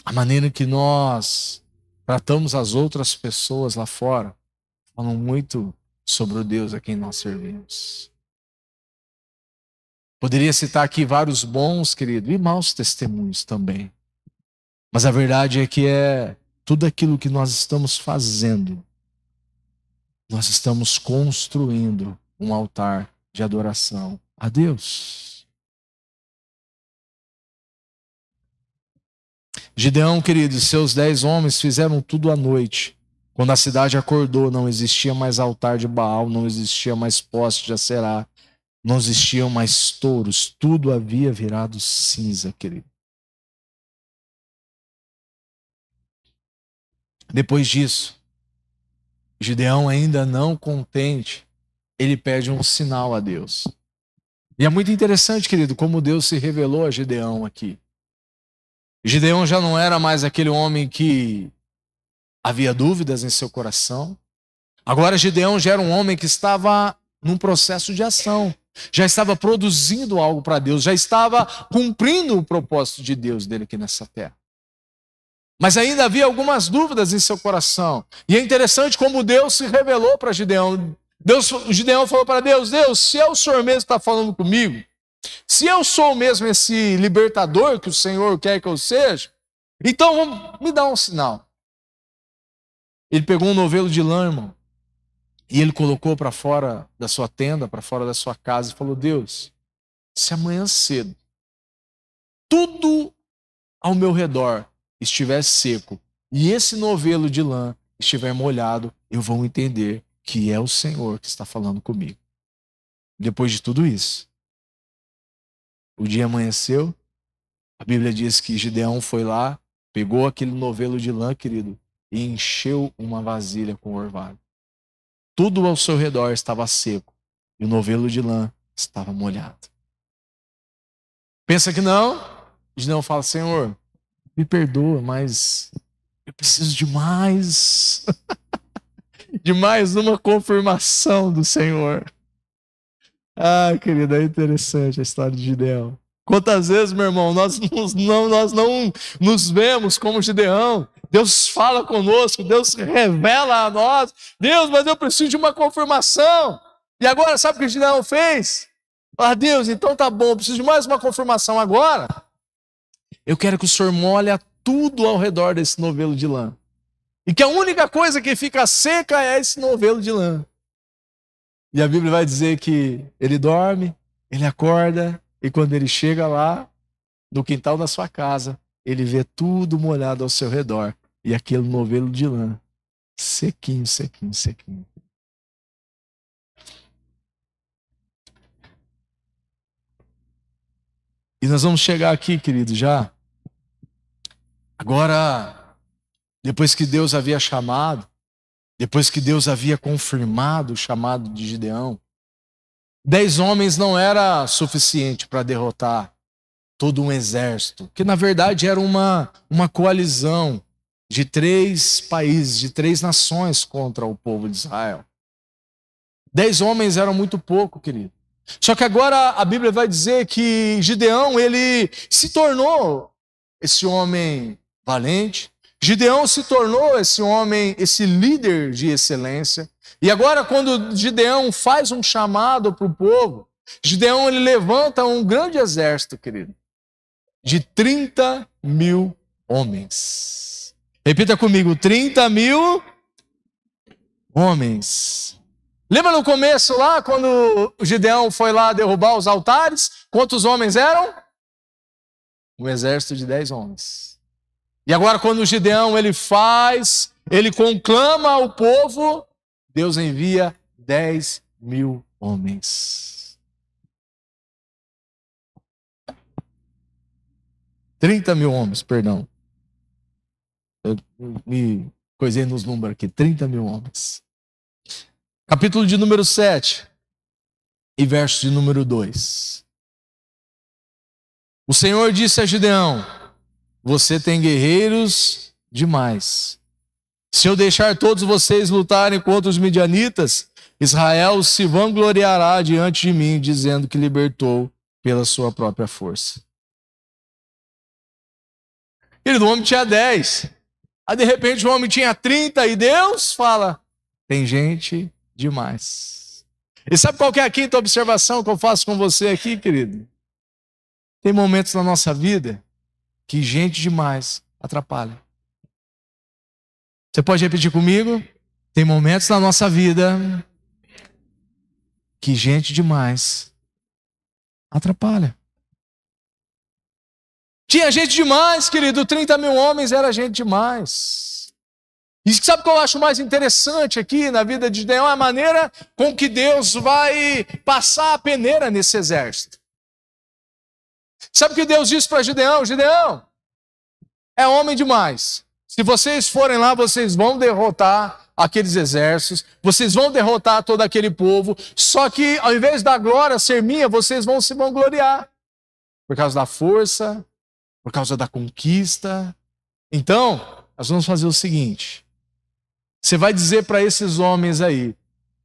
A maneira que nós tratamos as outras pessoas lá fora falam muito sobre o Deus a quem nós servimos. Poderia citar aqui vários bons, querido, e maus testemunhos também. Mas a verdade é que tudo aquilo que nós estamos fazendo, nós estamos construindo um altar de adoração a Deus. Gideão, querido, e seus 10 homens fizeram tudo à noite. Quando a cidade acordou, não existia mais altar de Baal, não existia mais poste de Acerá, não existiam mais touros, tudo havia virado cinza, querido. Depois disso, Gideão, ainda não contente, ele pede um sinal a Deus. E é muito interessante, querido, como Deus se revelou a Gideão aqui. Gideão já não era mais aquele homem que havia dúvidas em seu coração. Agora Gideão já era um homem que estava num processo de ação. Já estava produzindo algo para Deus, já estava cumprindo o propósito de Deus dele aqui nessa terra. Mas ainda havia algumas dúvidas em seu coração. E é interessante como Deus se revelou para Gideão. Gideão falou para Deus, se é o Senhor mesmo que está falando comigo, se eu sou mesmo esse libertador que o Senhor quer que eu seja, então me dá um sinal. Ele pegou um novelo de lã, irmão, e ele colocou para fora da sua tenda, para fora da sua casa, e falou: Deus, se amanhã cedo tudo ao meu redor estiver seco e esse novelo de lã estiver molhado, eu vou entender que é o Senhor que está falando comigo. Depois de tudo isso, o dia amanheceu, a Bíblia diz que Gideão foi lá, pegou aquele novelo de lã, querido, e encheu uma vasilha com orvalho. Tudo ao seu redor estava seco e o novelo de lã estava molhado. Pensa que não? Gideão fala: Senhor, me perdoa, mas eu preciso de mais, de mais uma confirmação do Senhor. Ah, querido, é interessante a história de Gideão. Quantas vezes, meu irmão, nós não nos vemos como Gideão. Deus fala conosco, Deus revela a nós. Deus, mas eu preciso de uma confirmação. E agora, sabe o que Gideão fez? Ah, Deus, então tá bom, eu preciso de mais uma confirmação agora. Eu quero que o Senhor molhe tudo ao redor desse novelo de lã. E que a única coisa que fica seca é esse novelo de lã. E a Bíblia vai dizer que ele dorme, ele acorda, e quando ele chega lá, no quintal da sua casa, ele vê tudo molhado ao seu redor. E aquele novelo de lã, sequinho, sequinho, sequinho. E nós vamos chegar aqui, querido, já. Agora, depois que Deus havia chamado, depois que Deus havia confirmado o chamado de Gideão, 10 homens não era suficiente para derrotar todo um exército, que na verdade era uma coalizão de 3 países, de 3 nações contra o povo de Israel. 10 homens eram muito pouco, querido. Só que agora a Bíblia vai dizer que Gideão, ele se tornou esse homem valente. Gideão se tornou esse homem, esse líder de excelência. E agora, quando Gideão faz um chamado para o povo, Gideão ele levanta um grande exército, querido, de 30.000 homens. Repita comigo: 30.000 homens. Lembra no começo lá, quando Gideão foi lá derrubar os altares? Quantos homens eram? Um exército de 10 homens. E agora, quando Gideão ele conclama o povo, Deus envia 10.000 homens. 30.000 homens, perdão. Eu me coisei nos números aqui, 30.000 homens. Capítulo de número 7 e verso de número 2. O Senhor disse a Gideão: você tem guerreiros demais. Se eu deixar todos vocês lutarem contra os midianitas, Israel se vangloriará diante de mim, dizendo que libertou pela sua própria força. Querido, o homem tinha 10. Aí de repente o homem tinha 30 e Deus fala: tem gente demais. E sabe qual que é a quinta observação que eu faço com você aqui, querido? Tem momentos na nossa vida que gente demais atrapalha. Você pode repetir comigo? Tem momentos na nossa vida que gente demais atrapalha. Tinha gente demais, querido. 30.000 homens era gente demais. E sabe o que eu acho mais interessante aqui na vida de Gideão? É a maneira com que Deus vai passar a peneira nesse exército. Sabe o que Deus disse para Gideão? Gideão, é homem demais. Se vocês forem lá, vocês vão derrotar aqueles exércitos, vocês vão derrotar todo aquele povo, só que ao invés da glória ser minha, vocês vão se vangloriar. Por causa da força, por causa da conquista. Então, nós vamos fazer o seguinte. Você vai dizer para esses homens aí,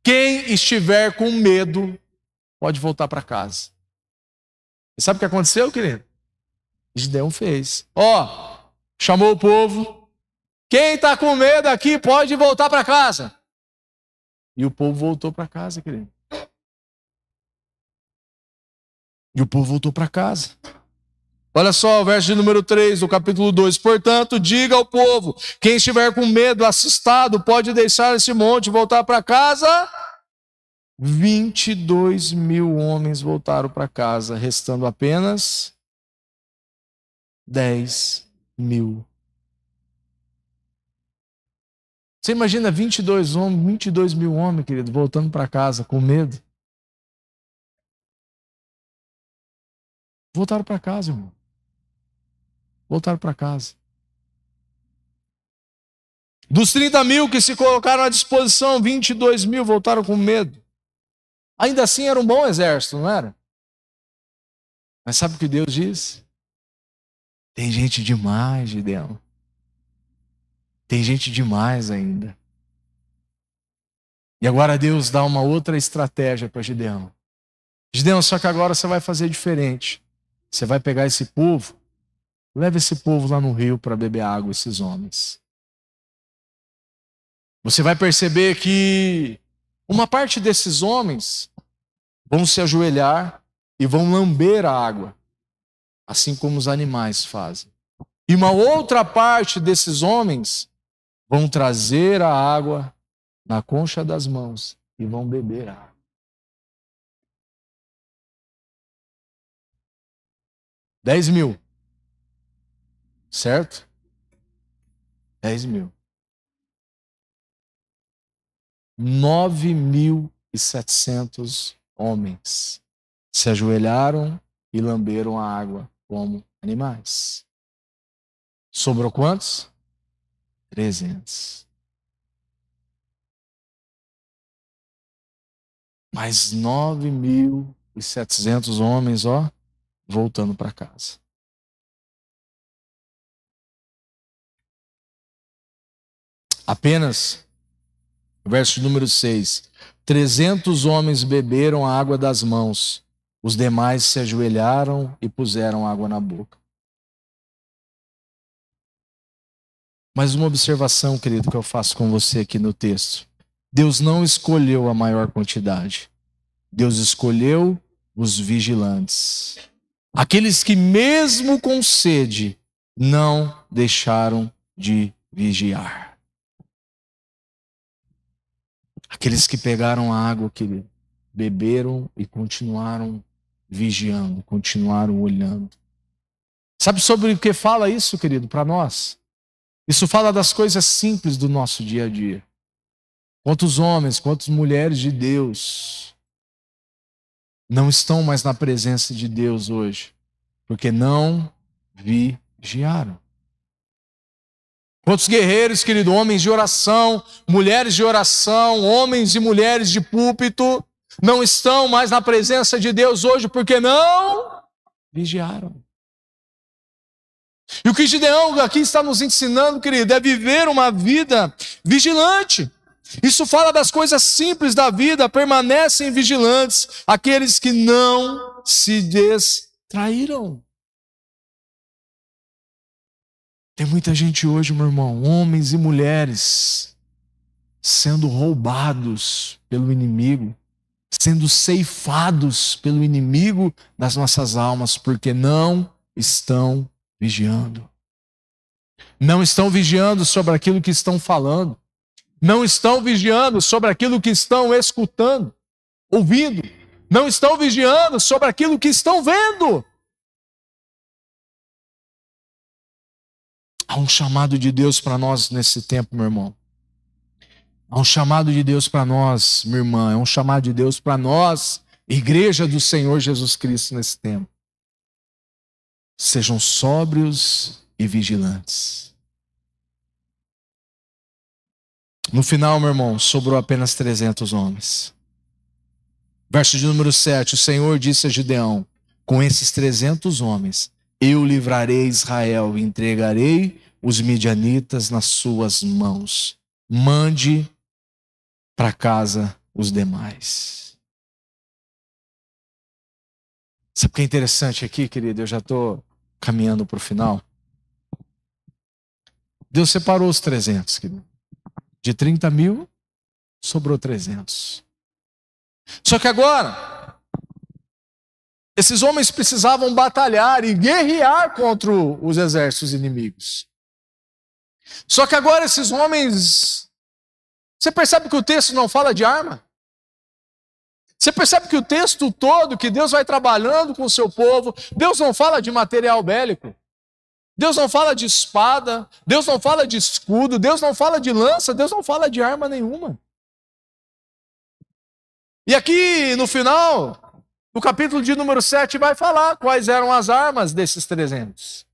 quem estiver com medo, pode voltar para casa. E sabe o que aconteceu, querido? Gideão fez. Chamou o povo. Quem está com medo aqui pode voltar para casa. E o povo voltou para casa, querido. E o povo voltou para casa. Olha só o verso de número 3 do capítulo 2. Portanto, diga ao povo, quem estiver com medo, assustado, pode deixar esse monte e voltar para casa. 22.000 homens voltaram para casa, restando apenas 10.000. Você imagina 22.000 homens, querido, voltando para casa com medo? Voltaram para casa, irmão. Voltaram para casa. Dos 30.000 que se colocaram à disposição, 22.000 voltaram com medo. Ainda assim era um bom exército, não era? Mas sabe o que Deus diz? Tem gente demais, Gideão. Tem gente demais ainda. E agora Deus dá uma outra estratégia para Gideão. Gideão, só que agora você vai fazer diferente. Você vai pegar esse povo, leva esse povo lá no rio para beber água, esses homens. Você vai perceber que uma parte desses homens vão se ajoelhar e vão lamber a água, assim como os animais fazem. E uma outra parte desses homens vão trazer a água na concha das mãos e vão beber a água. 10.000. Certo? 10.000. 9.700 homens se ajoelharam e lamberam a água como animais. Sobrou quantos? 300. Mais 9.700 homens, voltando para casa. Apenas, verso número 6, 300 homens beberam a água das mãos, os demais se ajoelharam e puseram água na boca. Mas uma observação, querido, que eu faço com você aqui no texto. Deus não escolheu a maior quantidade. Deus escolheu os vigilantes. Aqueles que mesmo com sede não deixaram de vigiar. Aqueles que pegaram a água, querido, beberam e continuaram vigiando, continuaram olhando. Sabe sobre o que fala isso, querido, para nós? Isso fala das coisas simples do nosso dia a dia. Quantos homens, quantas mulheres de Deus não estão mais na presença de Deus hoje, porque não vigiaram. Quantos guerreiros, querido, homens de oração, mulheres de oração, homens e mulheres de púlpito, não estão mais na presença de Deus hoje, porque não vigiaram. E o que Gideão aqui está nos ensinando, querido, é viver uma vida vigilante. Isso fala das coisas simples da vida, permanecem vigilantes, aqueles que não se distraíram. Tem muita gente hoje, meu irmão, homens e mulheres, sendo roubados pelo inimigo, sendo ceifados pelo inimigo das nossas almas, porque não estão vigiando. Não estão vigiando sobre aquilo que estão falando. Não estão vigiando sobre aquilo que estão escutando, ouvindo. Não estão vigiando sobre aquilo que estão vendo. Há um chamado de Deus para nós nesse tempo, meu irmão. Há um chamado de Deus para nós, minha irmã. É um chamado de Deus para nós, Igreja do Senhor Jesus Cristo, nesse tempo. Sejam sóbrios e vigilantes. No final, meu irmão, sobrou apenas 300 homens. Verso de número 7, o Senhor disse a Gideão, com esses 300 homens, eu livrarei Israel e entregarei os midianitas nas suas mãos. Mande para casa os demais. Sabe o que é interessante aqui, querido? Eu já estou caminhando para o final. Deus separou os 300, querido. De 30.000, sobrou 300. Só que agora, Esses homens precisavam batalhar e guerrear contra os exércitos inimigos. Só que agora esses homens... Você percebe que o texto não fala de arma? Você percebe que o texto todo, que Deus vai trabalhando com o seu povo, Deus não fala de material bélico. Deus não fala de espada, Deus não fala de escudo, Deus não fala de lança, Deus não fala de arma nenhuma. E aqui no final, no capítulo de número 7, vai falar quais eram as armas desses 300.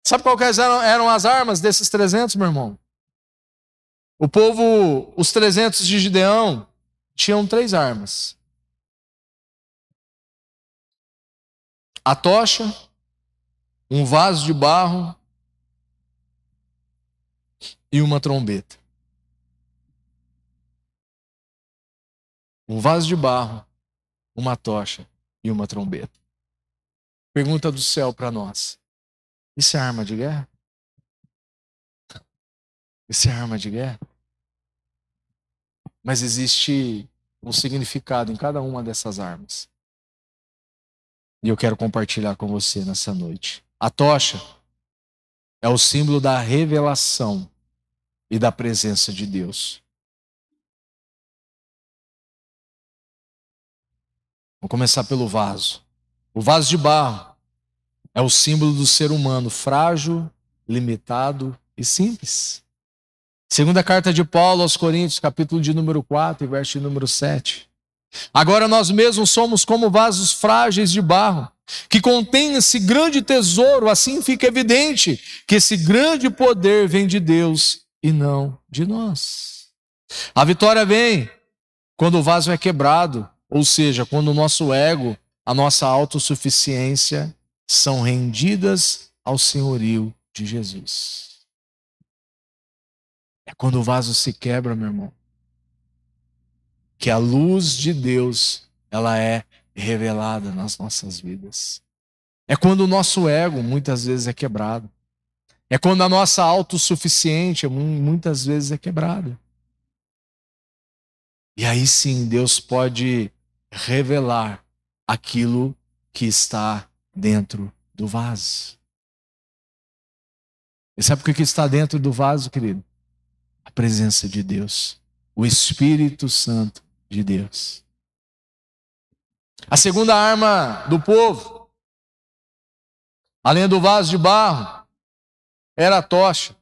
Sabe quais eram as armas desses 300, meu irmão? O povo, os 300 de Gideão, tinham 3 armas. A tocha, um vaso de barro e uma trombeta. Um vaso de barro, uma tocha e uma trombeta. Pergunta do céu para nós. Isso é arma de guerra? Isso é arma de guerra? Mas existe um significado em cada uma dessas armas. E eu quero compartilhar com você nessa noite. A tocha é o símbolo da revelação e da presença de Deus. Vou começar pelo vaso. O vaso de barro é o símbolo do ser humano frágil, limitado e simples. Segunda carta de Paulo aos Coríntios, capítulo de número 4 e verso de número 7. Agora nós mesmos somos como vasos frágeis de barro, que contém esse grande tesouro, assim fica evidente que esse grande poder vem de Deus e não de nós. A vitória vem quando o vaso é quebrado, ou seja, quando o nosso ego, a nossa autossuficiência são rendidas ao senhorio de Jesus. É quando o vaso se quebra, meu irmão, que a luz de Deus, ela é revelada nas nossas vidas. É quando o nosso ego muitas vezes é quebrado. É quando a nossa autossuficiência muitas vezes é quebrada. E aí sim Deus pode revelar aquilo que está dentro do vaso. E sabe o que está dentro do vaso, querido? A presença de Deus. O Espírito Santo de Deus. A segunda arma do povo, além do vaso de barro, era a tocha.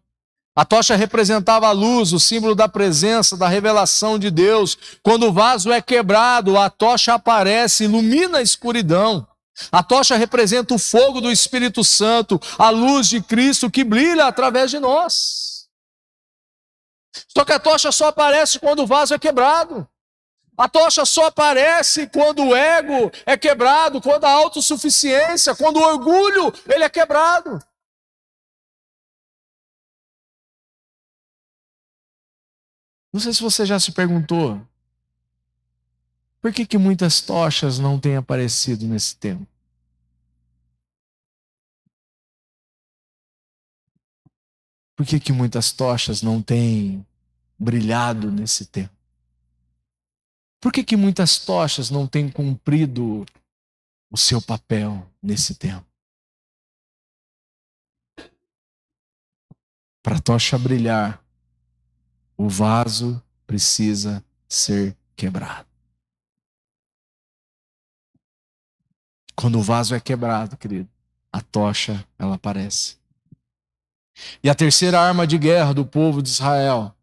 A tocha representava a luz, o símbolo da presença, da revelação de Deus. Quando o vaso é quebrado, a tocha aparece, ilumina a escuridão. A tocha representa o fogo do Espírito Santo, a luz de Cristo que brilha através de nós. Só que a tocha só aparece quando o vaso é quebrado. A tocha só aparece quando o ego é quebrado, quando a autossuficiência, quando o orgulho ele é quebrado. Não sei se você já se perguntou, por que muitas tochas não têm aparecido nesse tempo? Por que muitas tochas não têm brilhado nesse tempo? Por que muitas tochas não têm cumprido o seu papel nesse tempo? Para a tocha brilhar, o vaso precisa ser quebrado. Quando o vaso é quebrado, querido, a tocha, ela aparece. E a terceira arma de guerra do povo de Israel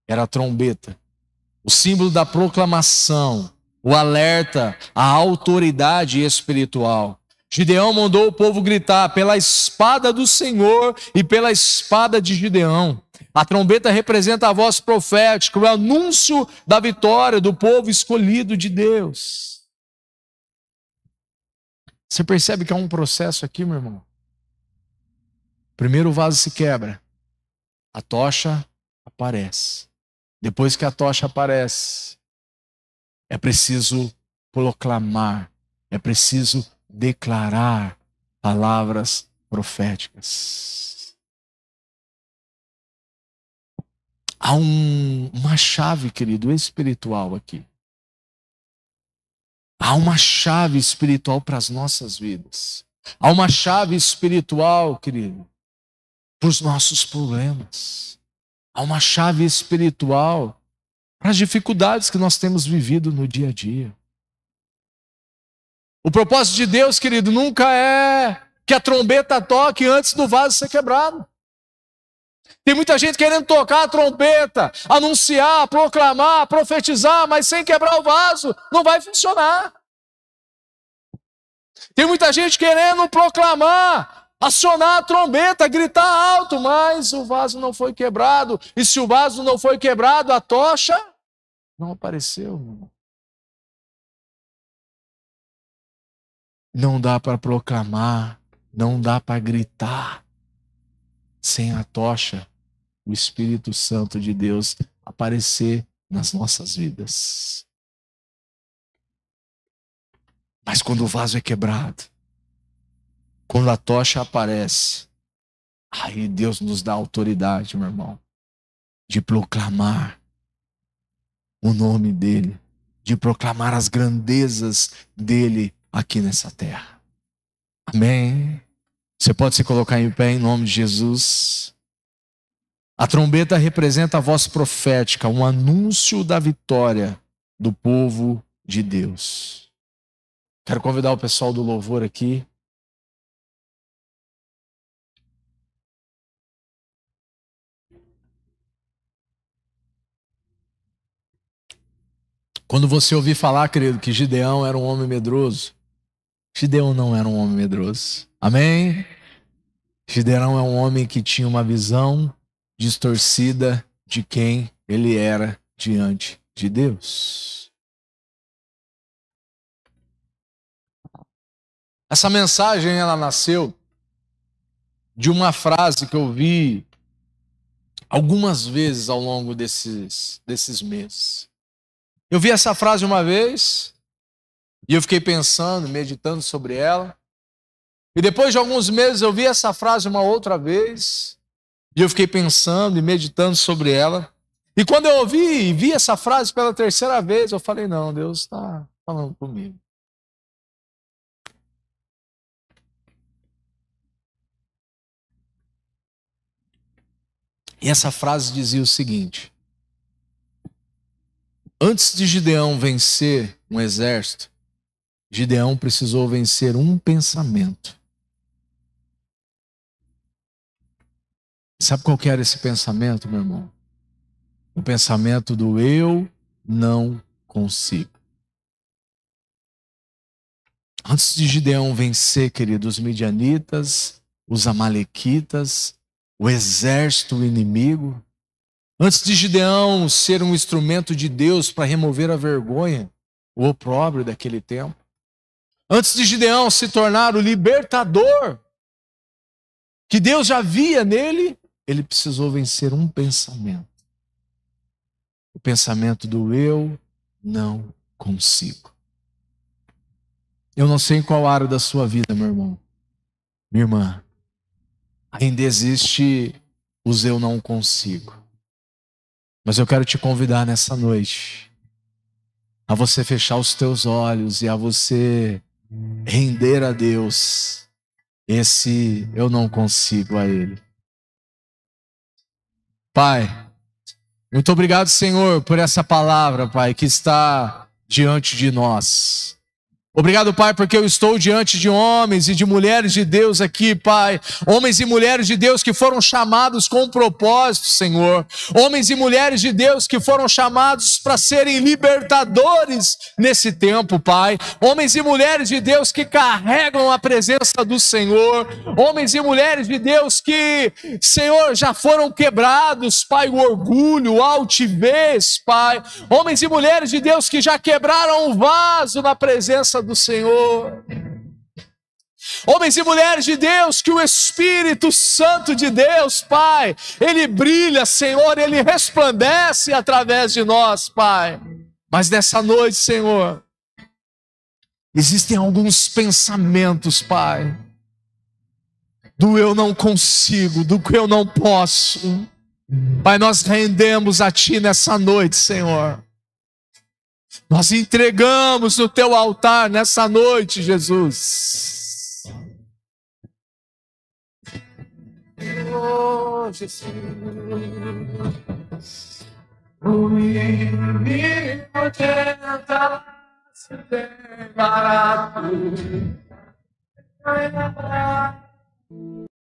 era a trombeta. O símbolo da proclamação, o alerta, a autoridade espiritual. Gideão mandou o povo gritar pela espada do Senhor e pela espada de Gideão. A trombeta representa a voz profética, o anúncio da vitória do povo escolhido de Deus. Você percebe que há um processo aqui, meu irmão? Primeiro o vaso se quebra, a tocha aparece. Depois que a tocha aparece, é preciso proclamar, é preciso declarar palavras proféticas. Há uma chave, querido, espiritual aqui. Há uma chave espiritual para as nossas vidas. Há uma chave espiritual, querido, para os nossos problemas. Há uma chave espiritual para as dificuldades que nós temos vivido no dia a dia. O propósito de Deus, querido, nunca é que a trombeta toque antes do vaso ser quebrado. Tem muita gente querendo tocar a trombeta, anunciar, proclamar, profetizar, mas sem quebrar o vaso, não vai funcionar. Tem muita gente querendo proclamar, acionar a trombeta, gritar alto, mas o vaso não foi quebrado. E se o vaso não foi quebrado, a tocha não apareceu, meu irmão. Não dá para proclamar, não dá para gritar sem a tocha, o Espírito Santo de Deus aparecer nas nossas vidas. Mas quando o vaso é quebrado, quando a tocha aparece, aí Deus nos dá autoridade, meu irmão, de proclamar o nome dele, de proclamar as grandezas dele aqui nessa terra. Amém? Você pode se colocar em pé em nome de Jesus. A trombeta representa a voz profética, um anúncio da vitória do povo de Deus. Quero convidar o pessoal do louvor aqui. Quando você ouvir falar, querido, que Gideão era um homem medroso, Gideão não era um homem medroso. Amém? Gideão é um homem que tinha uma visão distorcida de quem ele era diante de Deus. Essa mensagem, ela nasceu de uma frase que eu vi algumas vezes ao longo desses meses. Eu vi essa frase uma vez e eu fiquei pensando, meditando sobre ela. E depois de alguns meses eu vi essa frase uma outra vez e eu fiquei pensando e meditando sobre ela. E quando eu ouvi e vi essa frase pela terceira vez, eu falei, não, Deus está falando comigo. E essa frase dizia o seguinte: antes de Gideão vencer um exército, Gideão precisou vencer um pensamento. Sabe qual que era esse pensamento, meu irmão? O pensamento do eu não consigo. Antes de Gideão vencer, queridos, os midianitas, os amalequitas, o exército inimigo, antes de Gideão ser um instrumento de Deus para remover a vergonha, o opróbrio daquele tempo, antes de Gideão se tornar o libertador que Deus já via nele, ele precisou vencer um pensamento. O pensamento do eu não consigo. Eu não sei em qual área da sua vida, meu irmão, minha irmã, ainda existe os eu não consigo. Mas eu quero te convidar nessa noite a você fechar os teus olhos e a você render a Deus esse eu não consigo a Ele. Pai, muito obrigado, Senhor, por essa palavra, Pai, que está diante de nós. Obrigado, Pai, porque eu estou diante de homens e de mulheres de Deus aqui, Pai. Homens e mulheres de Deus que foram chamados com um propósito, Senhor. Homens e mulheres de Deus que foram chamados para serem libertadores nesse tempo, Pai. Homens e mulheres de Deus que carregam a presença do Senhor. Homens e mulheres de Deus que, Senhor, já foram quebrados, Pai, o orgulho, a altivez, Pai. Homens e mulheres de Deus que já quebraram o vaso na presença do Senhor. Homens e mulheres de Deus que o Espírito Santo de Deus, Pai, ele brilha, Senhor, ele resplandece através de nós, Pai. Mas nessa noite, Senhor, existem alguns pensamentos, Pai, do eu não consigo, do que eu não posso. Pai, nós rendemos a Ti nessa noite, Senhor. Nós entregamos no teu altar nessa noite, Jesus. Oh, Jesus. O inimigo tenta se barato,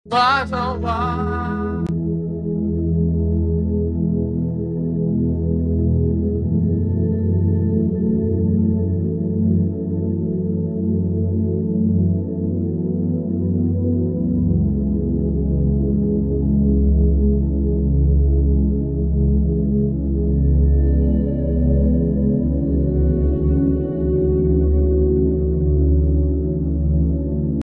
mas não vai.